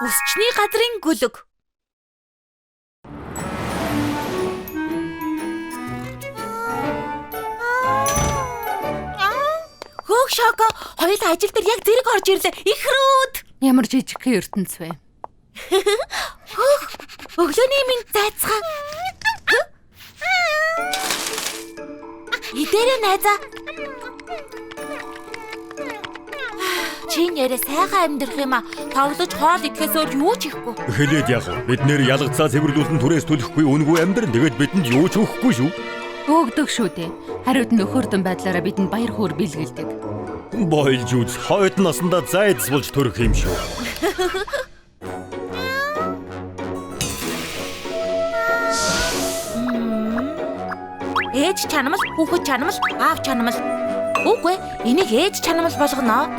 Өсчний газрын гүлэг. Хөөх Шоко, хоёул ажил дээр яг зэрэг орж ирлээ. Ихрүүд. Ямар жижигхэн ертөнц вэ? Өглөөний минь зайцхан. Идээрээ найзаа. Чи нэрээ сайхан амьдрах юм а. Тоглож хоол идэхээс өөр юу ч ихгүй. Хэлээд яг бид нэр ялгацаа цэвэрлүүлсэн түрээс төлөхгүй үнгүй амьдран тэгээд бидэнд юу ч өгөхгүй шүү. Өгдөг шүү дээ. Хариуд нь өхөрдөн байдлаараа бидэнд баяр хөөр бэлгэлдэг. Бойлж үз хойд насандаа зайдс болж төрөх юм шүү. Ээж чанамал, хүүхэд чанамал, аав чанамал. Үгүй, энийг ээж чанамал болгоно.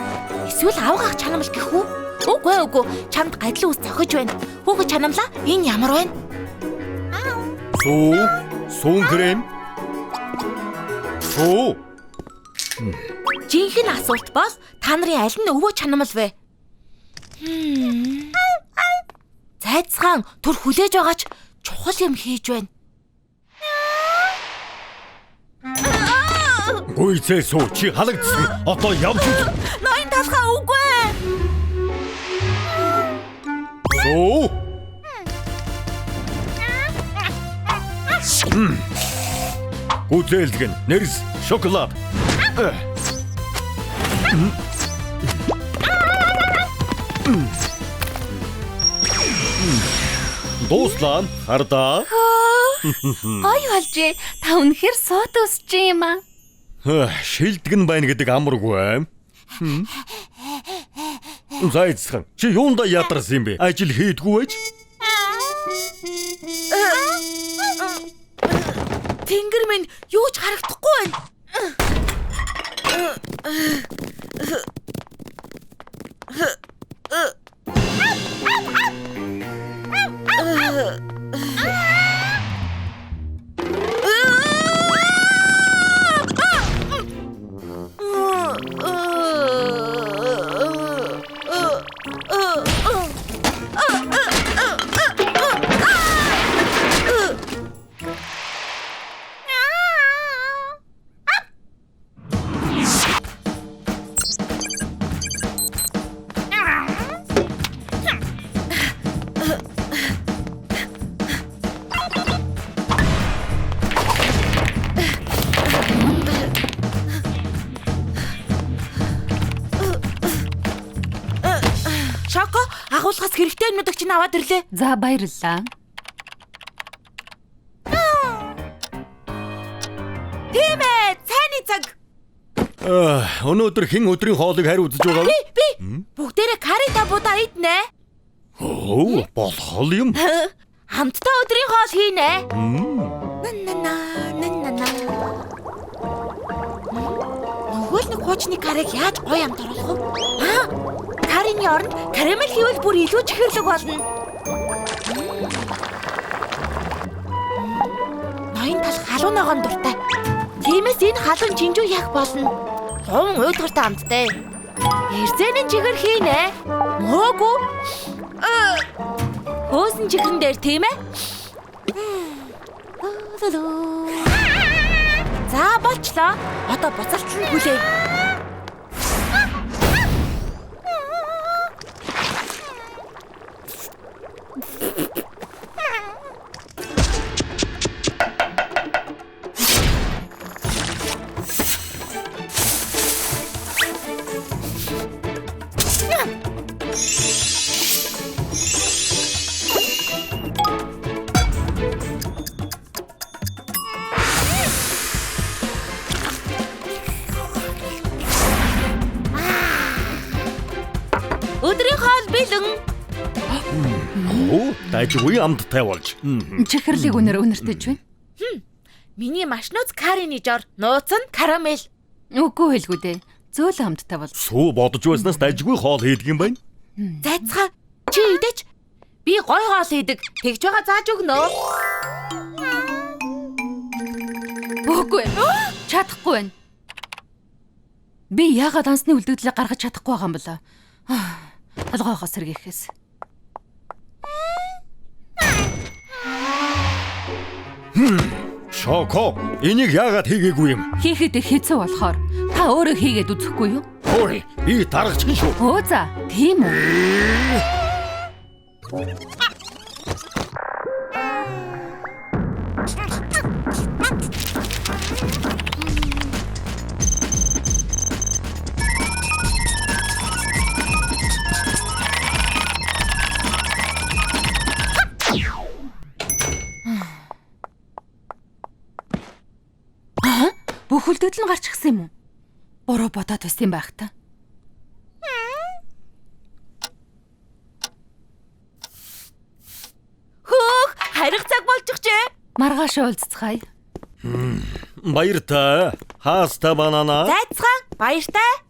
Эсвэл аав ах чанамал гэх үү? Үгүй, чамд гадлын ус зохиж байна. Хүүхэд чанамлаа, энэ ямар байна? Суун крем. Жинхэнэ асуулт бол та нарын аль нь өвөө чанамал вэ? Зайцхан түр хүлээж байгаач чухал юм хийж байна. Гүйцээ суу чи халагдсан. Одоо явж үз. Ноён талхаа үгүй. Суу. Гүзээлгэн нэрс шоколад. Дуслаа хардаа. Гой болжээ. Та үнэхээр сууд өсч юм аа. Шилдэгэн байна гэдэг амаргүй. Зайцхан чи юунда ядарсан юм бэ? Ажил хийдгүй байж? Тэнгэр минь юу ч харагдахгүй байна. Шоко, агуулгаас хэрэгтэй юмнуудыг чинь аваад ирлээ. За баярлалаа. Тийм ээ, цайны цаг. Өнөөдөр хэн өдрийн хоолыг харь үзэж байгаа вэ? Би бүгдээрээ карри табуудаа иднэ. Болох юм. Хамтдаа өдрийн хоол хийнэ. Нөгөө нэг хуучны карриг яаж гоё амт оруулах вэ? Каррины оронд карамель хийвэл бүр илүү чихэрлэг болно. Ноён тал халуун ногоон дуртай. Тиймээс энэ халуун чинжүү яах болно? Гон уйдгартай амттай. Эрзэний чихэр хийнэ. Мөөгүй. Хөөсөн чихрэн дээр тийм ээ? За болчлоо. Одоо буцалтлан хүлээ. Өдрийн хоол бэлэн. Дайжгүй амттай болж. Чихэрлэг үнэр үнэртэйж байна. Миний маш нууц каррины жор, нууц нь карамель. Үгүй хэлгүй дээ. Зөөл хамттай бол. Сүү бодож байснаас дайжгүй хоол хийдэг юм байна. Зайцхан чи идэж. Би гой хоол хийдэг. Тэгж байгаа зааж өгнө. Үгүй. Чадахгүй байна. Би яагаад дансны үлдэгдлээ гаргаж чадахгүй байгаа юм бол? Толгойгоо сэргийхээс. Шоко, энийг яагаад хийгээгүй юм? Хийхэд хэцүү болохоор та өөрөө хийгээд үзэхгүй юу? Ой, би даргачин шүү. Өө за, тийм үү? Бүхэлдэл нь гарч гисэн юм уу? Буруу бодоод байсан байх та. Хөөх, харих цаг болчихжээ. Маргааш уулзцгаая. Баяр та. Хааста банана. Зайцхан, баяртай.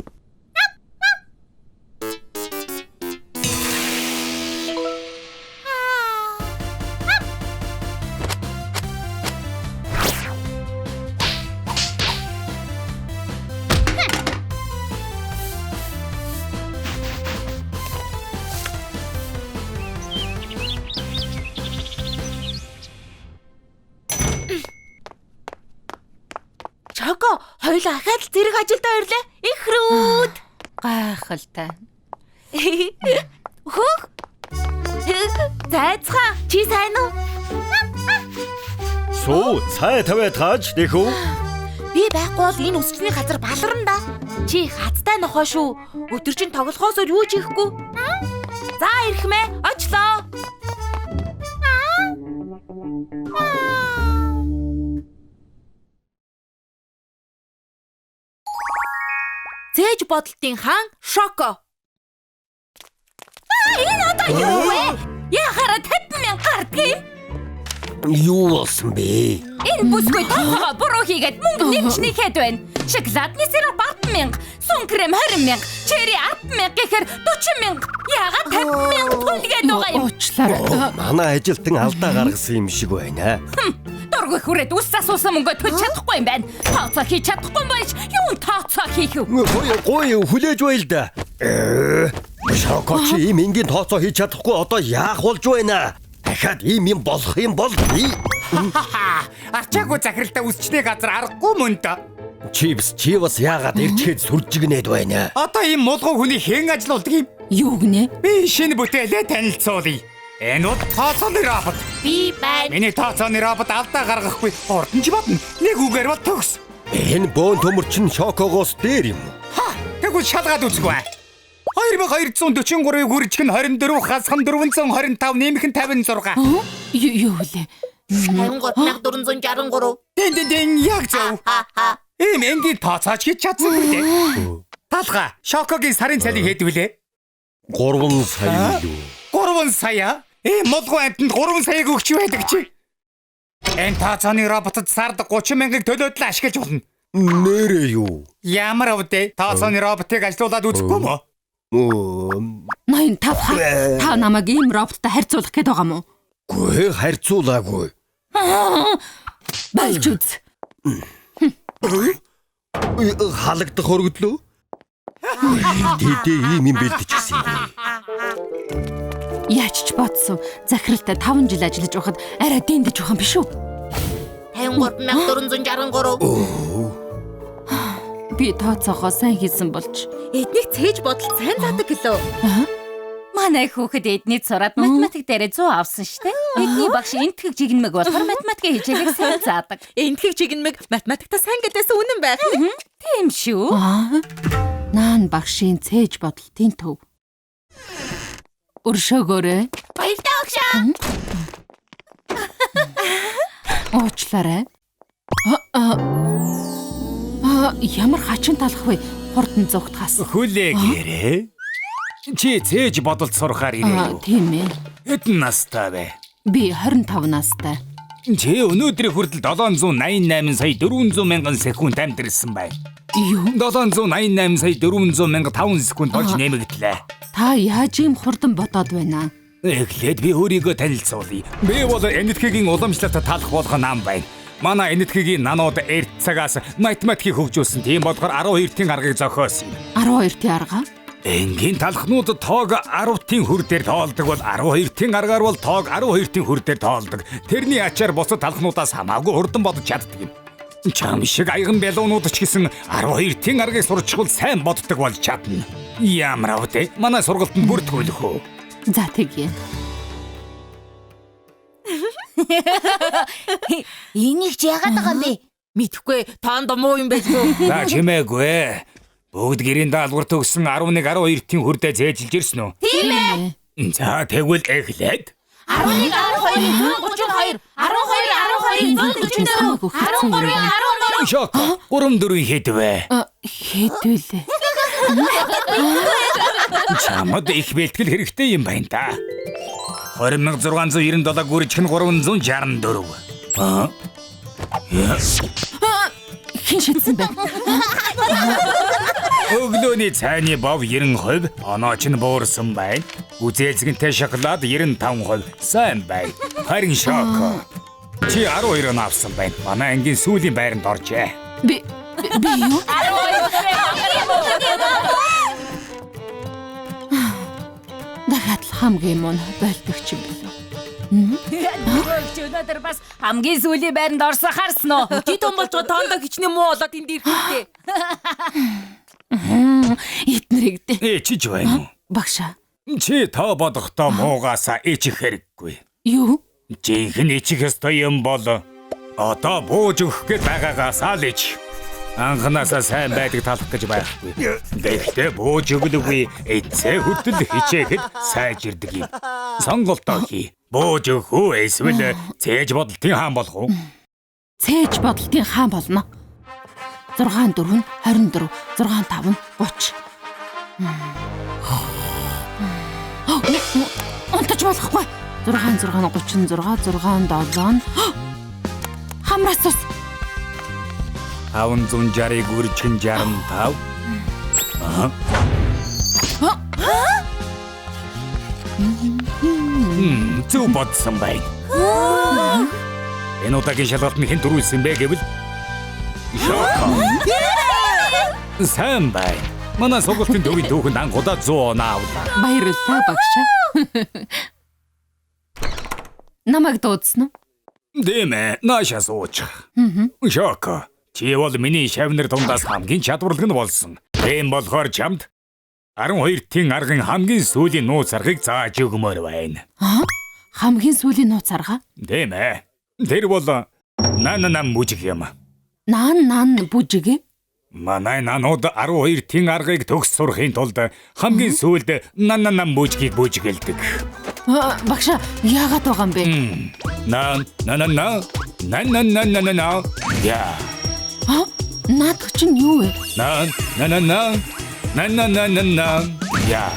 Чоко, хоёулаа ахаад л зэрэг ажилдаа ирлээ. Их рүүд. Гайхалтай. Хөөх. Зайцхан, чи сайн уу? Суу, цай тавиа тааж дэхүү. Би байхгүй бол энэ үсчний газар баларна да. Чи хацтай нохоо шүү. Өдөржин тоглохоосоор юу ч хийхгүй. За ирэх мэ, очлоо. Цээж бодлтын хаан Шоко. Энэ одоо юу вэ? Яхара 50,000 гардгийг. Юу болсон бэ? Энэ бүсгүй тоогоо буруу хийгээд мөнгө нэмчнийхэд байна. Шоколадны сироп 10,000, сүн крем 20,000, чери 10,000 гэхээр 40,000. Яагаад 50,000 түлгээд байгаа юм? Уучлаарай. Манай ажилтан алдаа гаргасан юм шиг байна. Дургүй хүрээд үс асуусан мөнгө төлж чадахгүй юм байна. Тооцоо хийж чадахгүй байж юун тооцоо хийх вэ? Гой хүлээж байл да. Шоко чи ийм энгийн тооцоо хийж чадахгүй одоо яах болж байна? Дахиад ийм юм болох юм бол би Арчаагүй захиралтай үсчний газар аргагүй мөн дөө. Чипс чи бас яагаад ирчээд сүржигнээд байна? Одоо ийм мулгуу хүний хэн ажилуулдаг юм? Юу гинэ? Би шинэ бүтээлээ танилцуулъя. Энэ бол тооцооны робот. Би байна. Миний тооцооны робот алдаа гаргахгүй. Урд нь ч бодно. Нэг үгээр бол төгс. Энэ бөөн төмөр чин Шокогоос дээр юм. Тэгвэл шалгаад үзгүй. 2243-ыг үржих нь 24 хасах нь 425 нэмэх нь 56. Юу вэ? 53,463. Дэн яг зөв. Ийм энгийн тооцооч хийж чадсан үү? Талха, Шокогийн сарын цалин хэд вүлээ? 3 сая юу? 3 сая? Ийм мулгуу амтнд 3 саяг өгч байдаг чи. Энэ тооцооны роботод сард 30,000-ыг төлөөд л ашиглаж болно. Нэрээ юу? Ямар өвдөө тооцооны роботыг ажилуулад үзэхгүй мө? 85 ха. Та намайг ийм роботтой харьцуулах гээд байгаа мó? Гүй харьцуулаагүй. Болж үз. Халагдах өргөдлөө. Тэдээ ийм юм бэлдчихсэн юм. Яаж ч бодсон. Захиралтай 5 жил ажиллаж байхад арай дэндэж байгаа юм биш үү? 53,463. Би тооцоогоо сайн хийсэн болж. Эднийг цээж бодолт сайн заадаг гэлөө. Манай хүүхэд эднийд сураад математик дээр 100 авсан штэ. Эдний багш энтхэг жигнэмэг болохоор математикийн хичээлийг сайн заадаг. Энтхэг чигнэмэг математикта сайн гэдээс үнэн байх. Тийм шүү. Наан багшийн цээж бодолтын төв. Өршөөгөөрэй. Баярлалаа багшаа. Уучлаарай. Ямар хачин талах вэ? Хурдан зүгтгаас. Хүлээгээрээ. Чи цээж бодолд сурахаар ирээ юу? Тийм ээ. Хэдэн настай вэ? Би 25 настай. Чи өнөөдрийн хүртэл 788 сая 400 мянган секунд амьдэрсэн байна. Юу? 788 сая 400 мянга 5 секунд болж нэмэгдлээ. Та яаж ийм хурдан бодоод байна? Эхлээд би өөрийгөө танилцуулъя. Би бол энэтхэгийн уламжлалт талах болгоо нам байна. Манай энэтхэгийн нанууд эрт цагаас математикийг хөгжүүлсэн. Тийм болохоор 12-ийн аргыг зохиосон юм. 12-ийн арга? Энгийн талхнууд тоог 10-ийн хүр дээр тоолдог бол 12-ийн аргаар бол тоог 12-ийн хүр дээр тоолдог. Тэрний ачаар бусад талхнуудаас хамаагүй хурдан бодож чаддаг юм. Чам шиг аяган бялуунууд ч гэсэн 12-ийн аргыг сурчихвал сайн боддог болж чадна. Ямар авдэ? Манай сургалтанд бүр төвлөх үү? За тэгье. Энийг ч яагаад байгаа юм бэ? Мэдхгүй тоонд муу юм байлгүй. За чимээгүй. Бүгд гэрийн даалгавар төгсөн 11-12-ийн хүрдээ зээжилж ирсэн үү? Тийм ээ. За тэгвэл эхлээд 11 12 132 12 12 144 13 шок 3-4 хэдвэ? Хэдвэлээ. Чамд их бэлтгэл хэрэгтэй юм байна та. 20,697 гүржих нь 364. Хин шидсэн бэ? Өглөөний цайны бов 90%, онооч нь буурсан байна. Үзээлзэгэнтэй шоколад 95% сайн байна. Харин шок. Чи 12 авсан байна. Манай ангийн сүүлийн байранд оржээ. Би юу? Дахиад хамгийн мөн болдогч юм болов. Өнөөдөр бас хамгийн сүүлийн байранд орсон харсан уу? Чи том болж байгаа тоондоо хичнээн муу болоод энд ирэхтэй. Итнэрэгдээ. Чиж байна уу? Багшаа. Чи та бодохдоо муугаасаа ичих хэрэггүй. Юу? Жинхэнэ ичих ёстой юм бол одоо бууж өгөх гээд байгаагаас л ич. Анханасаа сайн байдаг талах гэж байхгүй. Гэхдээ бууж өгөлгүй эцээ хөдөл хичээхэд сайжирдаг юм. Сонголтоо хий. Бууж өгөх үү эсвэл цээж бодолтын хаан болох уу? Цээж бодолтын хаан болно. 6-4 24 6-5 30. Онтож болохгүй. 6-6 36 6-7 хамраас ус. 560-ыг үржин 65. Зүг бодсон бай. Энэ удаагийн шалгалтанд хэн төрүүлсэн бэ гэвэл шок. Сайн бай. Манай сургуулийн төвийн түүхэнд анхудаа 100 оноо авлаа. Баярлалаа багшаа. Намайг дуудсан уу? Дэмэ, наашаа сууч. Шок. Чи бол миний шавнар дундаас хамгийн чадварлаг нь болсон. Тийм болохоор чамд 12-ийн арган хамгийн сүүлийн нууц аргыг зааж өгмөр байна. Хамгийн сүүлийн нууц арга? Тийм ээ. Тэр бол нананам мужиг юм. Наан бүжиг. Манай нанууд 12-ийн аргыг төгс сурахын тулд хамгийн сүүлд нананам мужигийг бүжгэлдэг. Багшаа яагаад байгаа юм бэ? Нанана. Я. Наад чинь юу вэ? Нанана. Я.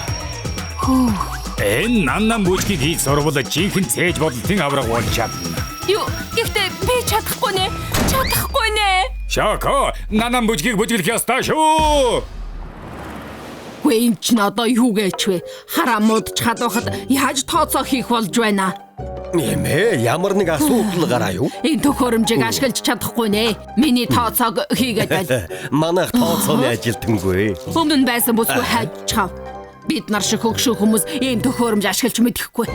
Энэ нанан бүжгийг хийж сурвал жинхэнэ цээж бодлтын авраг болж чадна. Юу? Гэхдээ би чадахгүй нэ. Шоко, нанан бүжгийг бүжгэлэх ёстой шүү. Гүй энэ ч надаа юу гэж вэ? Хараа муудч хадуухад яаж тооцоо хийх болж байна? Нэмээ ямар нэг асуудал гараа юу? Энэ төхөөрөмжийг ашиглаж чадахгүй нэ. Миний тооцоог хийгээд байл. Манайх тооцооны ажилтнгүй. Өмнө нь байсан бүсгүй хайж чав. Бид нар шиг хөгшөө хүмүүс ийм төхөөрөмж ашиглаж мэдэхгүй.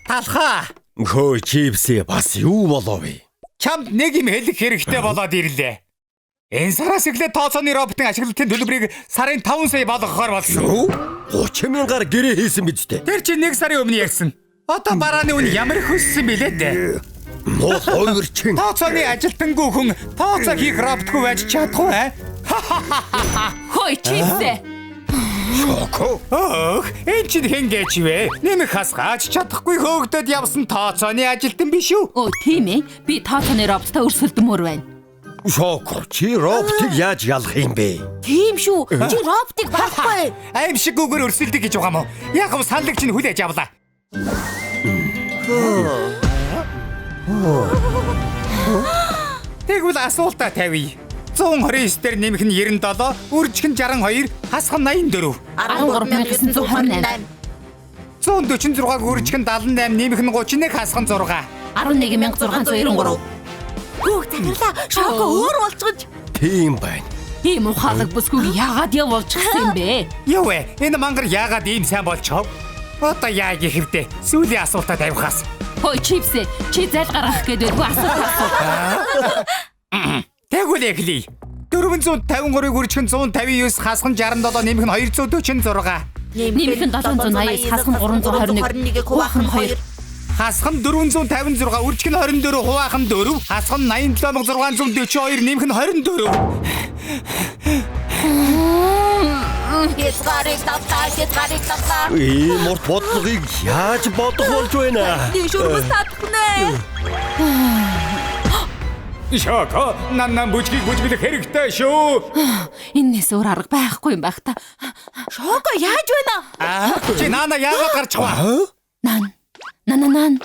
Талхаа. Хөө чипси бас юу болов вэ? Чамд нэг юм хэлэх хэрэгтэй болоод ирлээ. Энэ сараас эхлээд тооцооны роботын ашиглалтын төлбөрийг сарын 5 сая болгохоор болсон. Юу? 30,000-аар гэрээ хийсэн биз дээ. Тэр чинь 1 сарын өмнө ярьсан. Одоо барааны үн ямар их өссөн билээ дээ. Муу хоёр чин. Тооцооны ажилтнгүй хүн тооцоо хийх роботгүй байж чадахгүй аа? Хой чипсэ. Шоко. Энэ чинь хэн гэж вэ? Нэмэх хасгааж чадахгүй хөөгдөд явсан тооцооны ажилтан биш үү? Оо тийм ээ. Би тооцооны роботтой өрсөлдмөр байна. Шоко, чи роботыг яаж ялах юм бэ? Тийм шүү. Чи роботыг байхгүй. Аим шиг үгээр өрсөлдөг гэж байгаа мó. Яг гоо саналыг чинь хүлээж авлаа. Тэгвэл асуултаа тавья. 129 дээр нэмэх нь 97, үржих нь 62, хасах нь 84. 13,928. 146-г үржих нь 78, нэмэх нь 31, хасах нь 6. 11,693. Хүүг захирлаа. Шоко өөр болчихж. Тийм байна. Ийм ухаалаг бүсгүй яагаад явуулж гисэн бэ? Юу вэ? Энэ мангар яагаад ийм сайн болчихов? Одоо яа гэхэвдээ сүүлийн асуултад авихаас. Хой чипсэ чи зал гаргах гэдэг үгүй асуулт. Тэгвэл эхлэе. 453-ыг үржих нь 159 хасхан 67 нэмэх нь 246. Нэмэх нь 780 хасхан 321 хуваах нь 2. Хасхан 456 үржих нь 24 хуваах нь 4. Хасхан 87642 нэмэх нь 24. Хязгаарыг давтаа. Ийм урт бодлогыг яаж бодох болж байна? Шүрмэс татхнэ. Шоко, нанна бүжгийг хэрэгтэй шүү. Энэс өөр арга байхгүй юм байх та. Шоко яаж байна? Чи наана яагаад гарч чаваа? Нан. Е. Нан.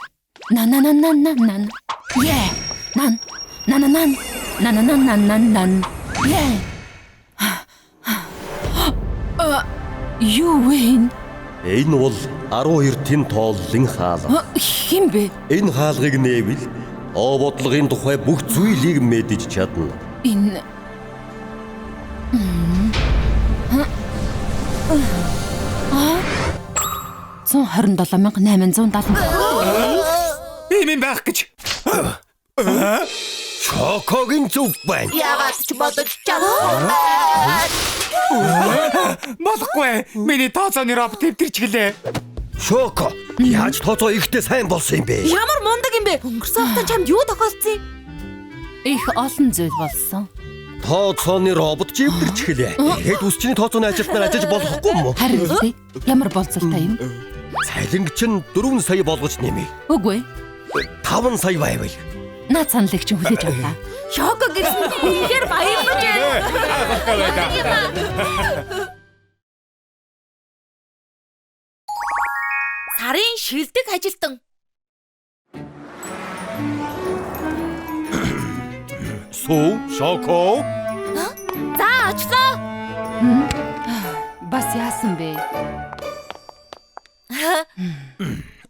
Е. Юу вэ? Энэ бол 12 тэн тооллын хаалга. Хин бэ? Энэ хаалгыг нээвэл бодлогын тухай бүх зүйлийг мэдэж чадна. Энэ 127,870. Ийм юм байх гэж. Шокогийн зүв байна. Яагаад ч бодож чадсан. Болохгүй. Миний тооцооны робот төвтөрч гэлээ. Шоко, яаж тооцоо ихтэй сайн болсон юм бэ? Ямар мундаг юм бэ? Өнгөрсөн хавтаа чамд юу тохиолдсон юм? Их олон зүйл болсон. Тооцооны робот живдэрч гэлээ. Тэгэд үсчний тооцооны ажилтнаар ажиллаж болохгүй юм уу? Харин үгүй. Ямар болцолтой юм? Цалинг чинь 4 сая болгож нэмээ. Үгүй. 5 сая байвал. Наад саналыг чинь хүлээж авлаа. Шоко гэсэн үнэхээр баярлаж байна. Сарын шилдэг ажилтан. Шоко. За очлоо. Бас яасан бэ?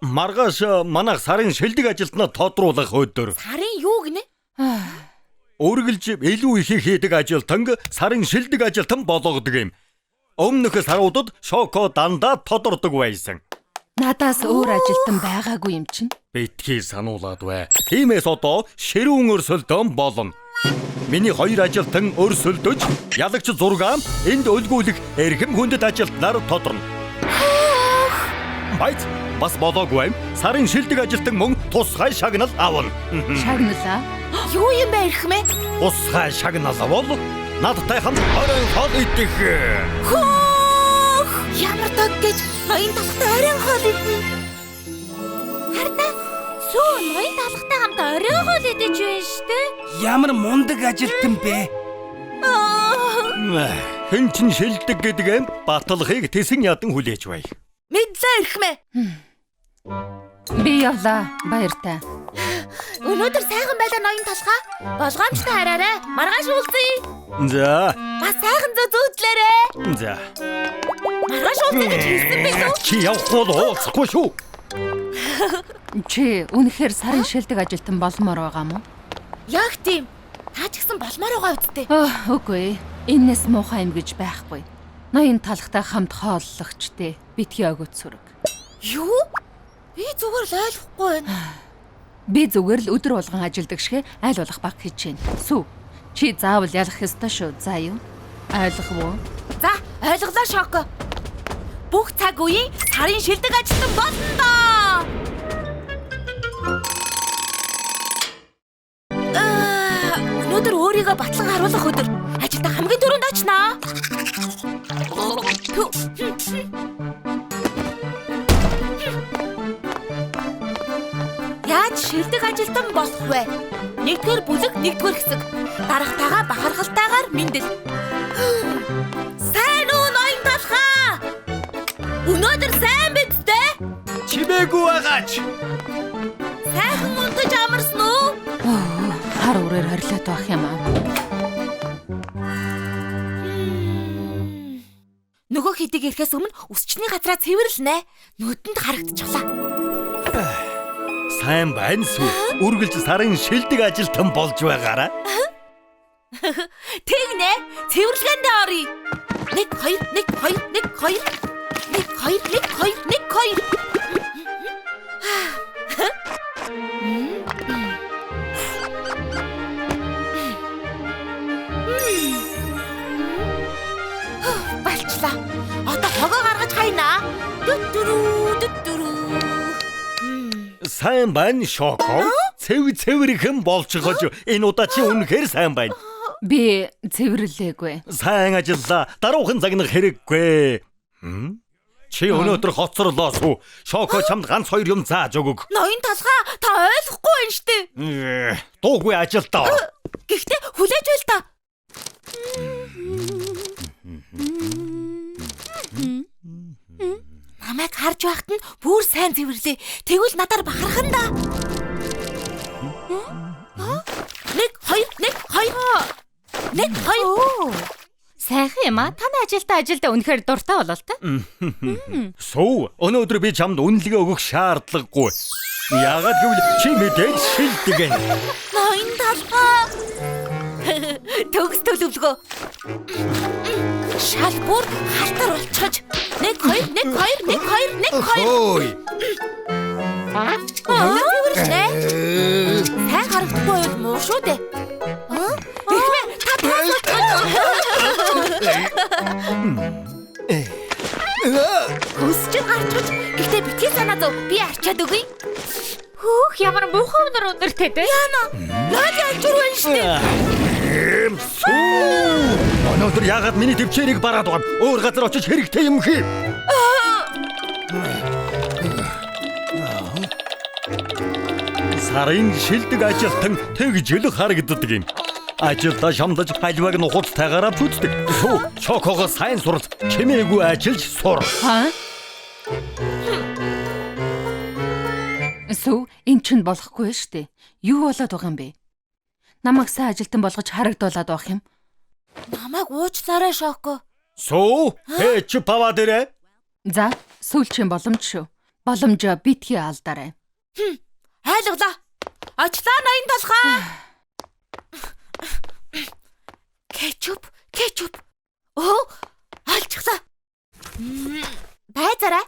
Маргааш манайх сарын шилдэг ажилтнаа тодруулах өдөр. Сарын юу гинэ? Үргэлж илүү их хийдэг ажилтан сарын шилдэг ажилтан болгодог юм. Өмнөх саруудад Шоко дандаа тодордог байсан. Надаас өөр ажилтан байгаагүй юм чинь. Битгий сануулад бай. Тиймээс одоо ширүүн өрсөлдөөн болно. Миний хоёр ажилтан өрсөлдөж, ялагч зургаан энд өлгүүлэх эрхэм хүндэт ажилтнаар тодорно. Байц бас болоогүй. Сарын шилдэг ажилтан мөн тусгай шагнал авна. Шагналаа. Юу юм бэ эрхмэ? Тусгай шагнал бол надтай хамт орой хоол идэх. Хөөх! Ямар таг гэж ноён талхтай оройн хоол идэнэ. Хардаа сүү ноён талхтай хамт оройн хоол идэж байна штэ. Ямар мундаг ажилтан бэ? Хэн ч шилдэг гэдэг юм баталгыг тэсэн ядан хүлээж бай. Мэдлээ эрхмэ. Би явлаа. Баяртай. Өнөөдөр сайхан байлаа ноён талхаа. Болгоомжтой хараарай. Маргааш уулзъя. За. Бас сайхан зөөдлөөрэй. За. Маргааш уулзъя гэж хэлсэн байх үү? Чи явах бол уулзахгүй шүү. Чи үнэхээр сарын шилдэг ажилтан болмоор байгаа мó? Яг тийм. Та ч гэсэн болмоор байгаа үсттэй. Үгүй. Энэс муухай юм гэж байхгүй. Ноён талхтай хамт хооллогчтэй битгий өгөөд сүрэг. Юу? Би зүгээр л ойлгохгүй байна. Би зүгээр л өдөр болгон ажилдаг шигэ айл болох баг хийж байна. Сүү. Чи заавал ялах ёстой шүү. За юу? Ойлгох уу? За, ойлголоо Шоко. Бүх цаг үеийн сарын шилдэг ажилтан болно доо. Өнөөдөр өөрийгөө батлан харуулах өдөр. Ажилдаа хамгийн түрүүнд очноо. Яаж шилдэг ажилтан болох вэ? Нэгдүгээр бүлэг, нэгдүгээр хэсэг. Дарагтайгаа бахархалтайгаар мэндэл. Сайн уу ноён талхаа? Өнөөдөр сайн биз дээ? Чимээгүй байгаач. Сайхан унтаж амарсан уу? Хар үрээр хорилоод байх юм аа. Нөгөө хэдийг ирэхээс өмнө өсчний газраа цэвэрлэнэ. Нүдэнд харагдчихлаа. Сайн байна шүү. Үргэлж сарын шилдэг ажилтан болж байгаарай. Тэгнэ. Цэвэрлэгэндээ оръё. 1 2 1 2 1 2 1 2 1 2 1 2. Болчлаа. Одоо хогоо гаргаж хайнаа. Дүтүрүү. Сайн байна Шоко. Цэвэрхэн болж гож энэ удаа чи үнэхээр сайн байна. Би цэвэрлээгүй. Сайн ажиллаа. Даруухан загнах хэрэггүй. Чи өнөөдөр хоцорлоос уу? Шоко чамд ганц 2 юм зааж өгөг. Ноён талхаа та ойлгохгүй байна штэ. Дуугүй ажилдаа. Гэхдээ хүлээж байл та. Намайг харж байхад нь бүр сайн цэвэрлээ. Тэгвэл надаар бахархан да. 1 2 1 2 1 2. Сайхан юм аа. Таны ажилдаа үнэхээр дуртай болоо л та. Суу, өнөөдөр би чамд үнэлгээ өгөх шаардлагагүй. Яагаад гэвэл чи мэдээж шилдэг. Ноён талхаа. Төгс төлөвлөгөө. Шал бүр халтар болчихож. 1 2 1 2 1 2 1 2. Ой. Цэвэрлээ. Сайн харагдахгүй бол муу шүү дээ. Эхмээ та Хүсч гарчиж. Гэхдээ битгий санаа зов. Би арчаад өгье. Хөөх ямар муухай өнөртэй дээ. Яна. Наад альчур байна штэ. Өнөөдөр яагаад миний төвчээрийг бараад байгаа юм? Өөр газар очиж хэрэгтэй юм хий. Сарын шилдэг ажилтан тэгж л харагддаг юм. Ажилдаа шамдаж хальваг нухацтайгаар авчүддэг. Суу, Шокогоо сайн сурал. Чимээгүй ажиллаж сур. Сүү, энэ ч болохгүй шүү дээ. Юу болоод байгаа юм бэ? Намайг сайн ажилтан болгож харагдуулаад байх юм. Намайг уучлаарай Шоко. Суу, ч пава дээрэ. За, сүүлчийн боломж шүү. Боломжоо битгий алдаарай. Айлглаа. Очлоо ноён талхаа. Кетчуп. Оо, алчихлаа. Байцаарай.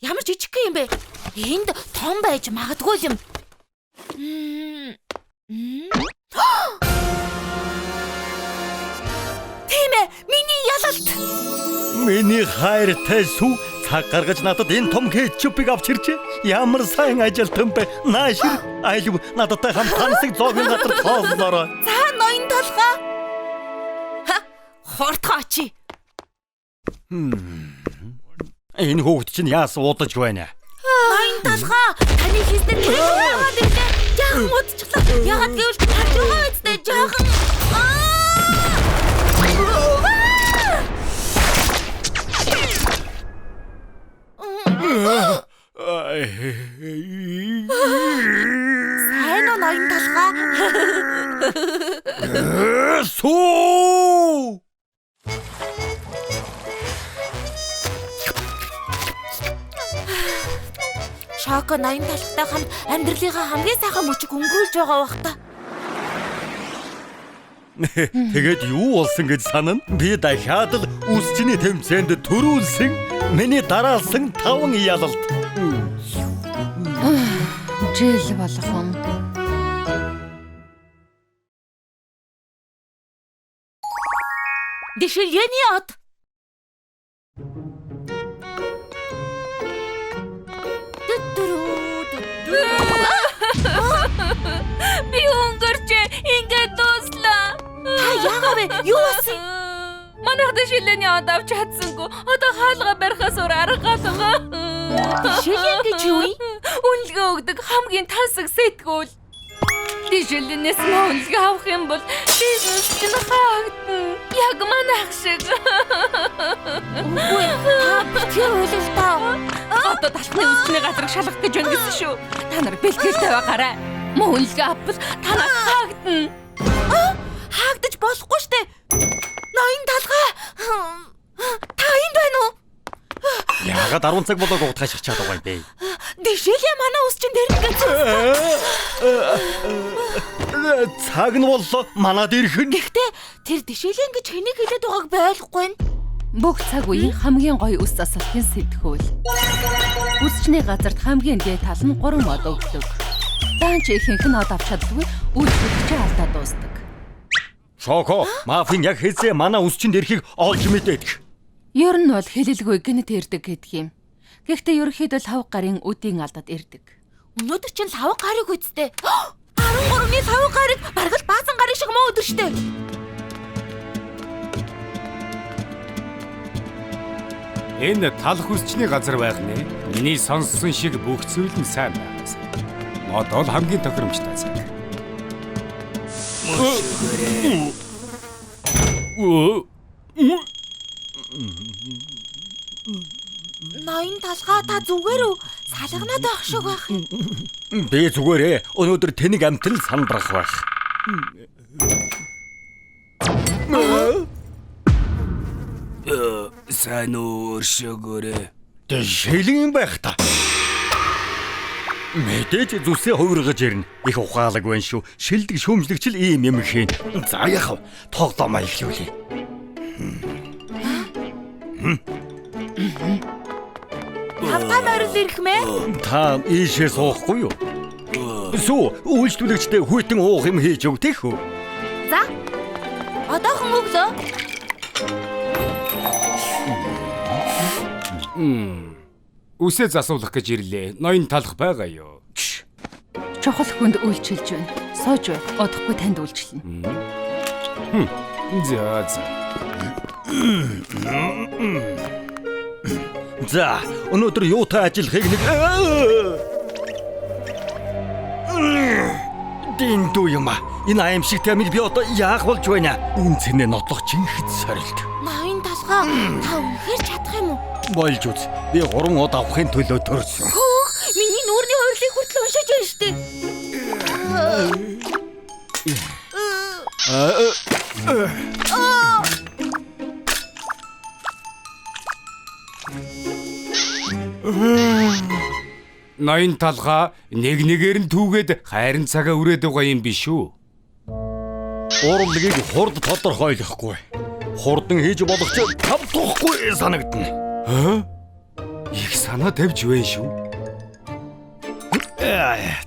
Ямар жижиг юм бэ? Энд том байж магадгүй юм. Тийм ээ, миний ялалт. Миний хайртай сүү цаг гаргаж надад энэ том кетчупыг авч иржээ. Ямар сайн ажилтан бэ? Наашир айлв нададтай хамт тансаг зоогийн газар тооллороо. За ноён талхаа. Хортгооч. Энэ хүүхд чинь яас удаж байна? Ноён талхаа. Таны хийсэн яагаад вэ? Жаахан удчихлаа. Яагаад гэвэл харж байгаа үстэй жаахан. Сайн уу ноён талхаа? Суу! Шоко ноён талхтай хамт амьдралынхаа хамгийн сайхан мөчөг өнгөрүүлж байгаа бах та. Тэгээд юу болсон гэж санана? Би дахиад л үсчний тэмцээнд төрүүлсэн миний дараалсан 5 ялалт. Жил болгон. Дэшилгэний од. Би өнгөрч ингээд дууслаа. Та яагаад вэ? Юу болсон? Манайх дэшилгэний од авч чадсангүй. Одоо хаалга барихаас өөр арга галгаа. Дэшилгэн гэж юу юм? Үнэлгээ өгдөг хамгийн тансаг сэтгүүл. Дэшилгэнээс үнэлгээ авах юм бол бизнес чинь хаагдана. Яг манайх шиг. Үгүй та битгий уйлал та. Одоо талхны үсчний газрыг шалгах гэж байна гэсэн шүү. Та нар бэлтгэлтэй байгаарай. Мөн үнэлгээ авбал танаас хаагдана. Хаагдаж болохгүй штэ. Ноён талхаа. Та энд байна уу? Яагаад 10 цаг болоод уутгаж чад байгаа юм бэ? Дэшилэ манай ус чинь дээр ингээд. Цаг нь боллоо. Манад ирэх нь. Гэхдээ тэр дишэлэн гэж хэнийг хэлээд байгааг би ойлгохгүй байна. Бүх цаг үеийн хамгийн гоё үс засалтын сэтгүүл. Үсчний газарт хамгийн дээд тал нь 3 мод өгдөг. Даанч ихэнх нь од авч чаддгүй үйлчлэгчээ алдаа дуустдаг. Шоко, мафийн яг хэзээ манай үсчинд ирэхийг олж мэдээдэг. Ер нь бол хэлэлгүй гэнэт ирдэг гэдэг юм. Гэхдээ ерөнхийдөө 5 гарын үдийн алдад ирдэг. Өнөөдөр чинь 5 гарыг үсттэй. 13-ны 5 гарыг бараг л баасан гарын шиг муу өдөр штэ. Энэ талх үсчний газар байх нэ. Миний сонссон шиг бүх зүйл нь сайн байгаас. Одоо л хамгийн тохиромжтой цаг. Ноён талхаа та зүгээр үү? Салганаад байх шиг байх. Би зүгээрээ өнөөдөр тэнийг амтл сандрах байх. Сайн уу өршөөгөөрэй. Шилэн юм байх та. Мэдээж зүсээ хувиргаж ирнэ. Их ухаалаг байна шүү. Шилдэг шүүмжлэгч л ийм юм хийн. За яхав. Тоглоомоо эхлүүлье. Тавтаа морил ирэх мэ? Та ийшээ суухгүй юу? Сүү, үйлчлүүлэгчтэй хүйтэн уух юм хийж өг тийх үү? За. Одоохон өглөө. Үсээ засуулах гэж ирлээ. Ноён талх байгаа юу? Чухал хүнд үйлчилж байна. Сууж бай. Одохгүй танд үйлчлэнэ. За. За, өнөөдөр юутай ажиллахыг нэг Динду юм а. Энэ аимшигтай амиг би одоо яах болж байна? Энэ цэнэ нотлох чинхэд сорилт. Ноён талхаа та үнэхээр чадах юм уу? Болж үз. Би 3 од авахын төлөө төрсөн. Хөөх, миний нүүрний хойрлыг хүртэл уншиж байна штэ. Ноён талхаа нэг нэгээр нь түүгээд хайрын цагаа үрээд байгаа юм биш үү? Урлагийг хурд тодорхойлохгүй. Хурдан хийж болох ч тавтахгүй санагдана. Их санаа тавьж байна шүү.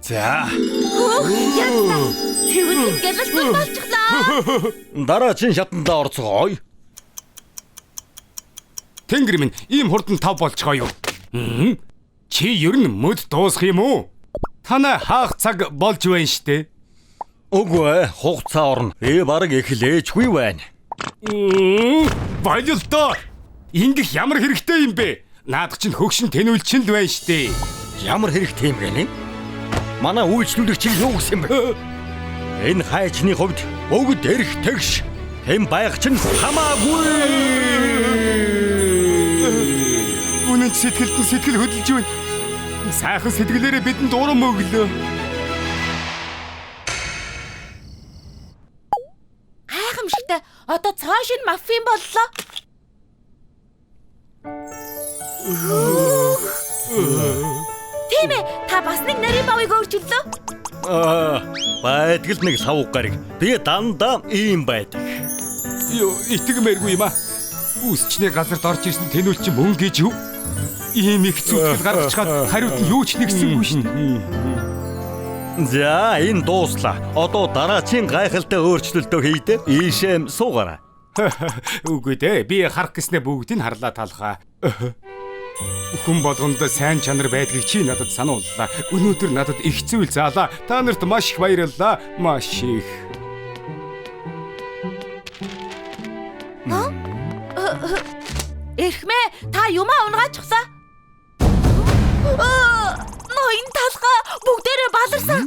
За. Тэгвэл гэлэлцэн болчихлоо. Дараагийн шатанда орцгоё. Тэнгэр минь ийм хурдан тав болчихоо юу? Чи ер нь мөд дуусах юм уу? Танай хаах цаг болж байна штэ. Үгүй хугацаа орно. Бараг эхлээчгүй байна. Баялтаа. Ингэх ямар хэрэгтэй юм бэ? Наад чинь хөгшин тэнүүлчин л байна штэ. Ямар хэрэгтэй юм гэнэ? Манай үйлчлүүлэгчийг юу гэсэн бэ? Энэ хайчны хувьд бүгд эрх тэгш. Тэм байх чинь хамаагүй. Үнэн сэтгэлд нь сэтгэл хөдөлж байна. Сайхан сэтгэлээрээ бидэнд урам өглөө. Гайхамшигтай. Одоо цааш нь мафийн боллоо. Тийм ээ, та бас нэг нарийн бавыг өөрчиллөө. Байдгал нэг савг гариг. Би дандаа ийм байдаг. Юу, итгэмээргүй юм аа. Үсчний газарт орж ирсэн тэнүүлчин мөн гэж юу? Ийм их зүтгэл гаргачгаад хариуд нь юу ч нэгсэнгүй шин. За, энэ дууслаа. Одоо дараагийн гайхалтай өөрчлөлтөө хийдэ. Ийшээ суугаарай. Үгүй дээ. Би харах гэснээр бүгдийг харлаа талхаа. Хүн болгонд сайн чанар байдгийг чи надад санууллаа. Өнөөдөр надад их зүйл заалаа. Та нарт маш их баярлалаа. Маш их. Эрхмээ, та юмаа унгаачихлаа. Ноён талхаа бүгдээрээ баларсан.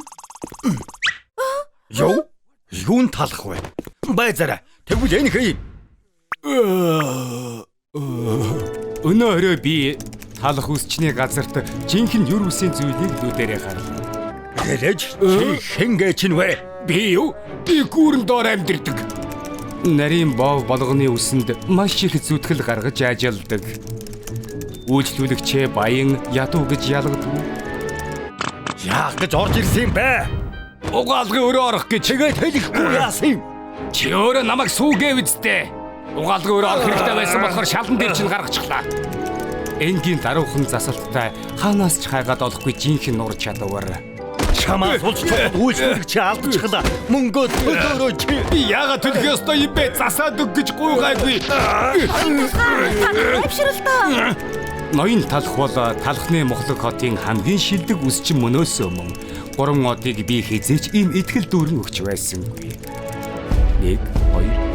Юу? Юун талах вэ? Байзараа. Тэгвэл энэ хий. Өнөөрөө би талах үсчний газарт жинхэнэ юр үсийн зүйлийг дүүдэрээ харлаа. Хэлэж чи хингээ чинь вэ? Би юу? Би гүүрэн доор амьдэрдэг. Нарийн бов болгоны үсэнд маш их зүтгэл гаргаж ажилладаг. Үйлчлүүлэгчээ баян ядуу гэж ялгадаг. Яах гэж орж ирсэн юм бэ? Угаалгын өрөө орох гэж тэгээд хэлэхгүй яасан юм? чи өөрөө намайг сүүгээ үсттэй. Угаалгын өрөө орох хэрэгтэй байсан болохоор шалан дээр чинь гаргачихлаа. Энгийн даруухан засалттай хаанаас ч хайгаад олохгүй жинхэнэ нур чадвар. Чамаас улс чад үйлчлэг чи алдчихлаа. Мөнгөө төлөөрөө чи. Би яагаад төлөх ёстой юм бэ? Засаад өг гэж гуйгаагүй. Авширалтаа. Ноён талх бол талхны Мохлог хотын хамгийн шилдэг үсчин мөнөөс өмнө 3 одыг би хизээч ийм итгэл дүүрэн өгч байсангүй. 1 2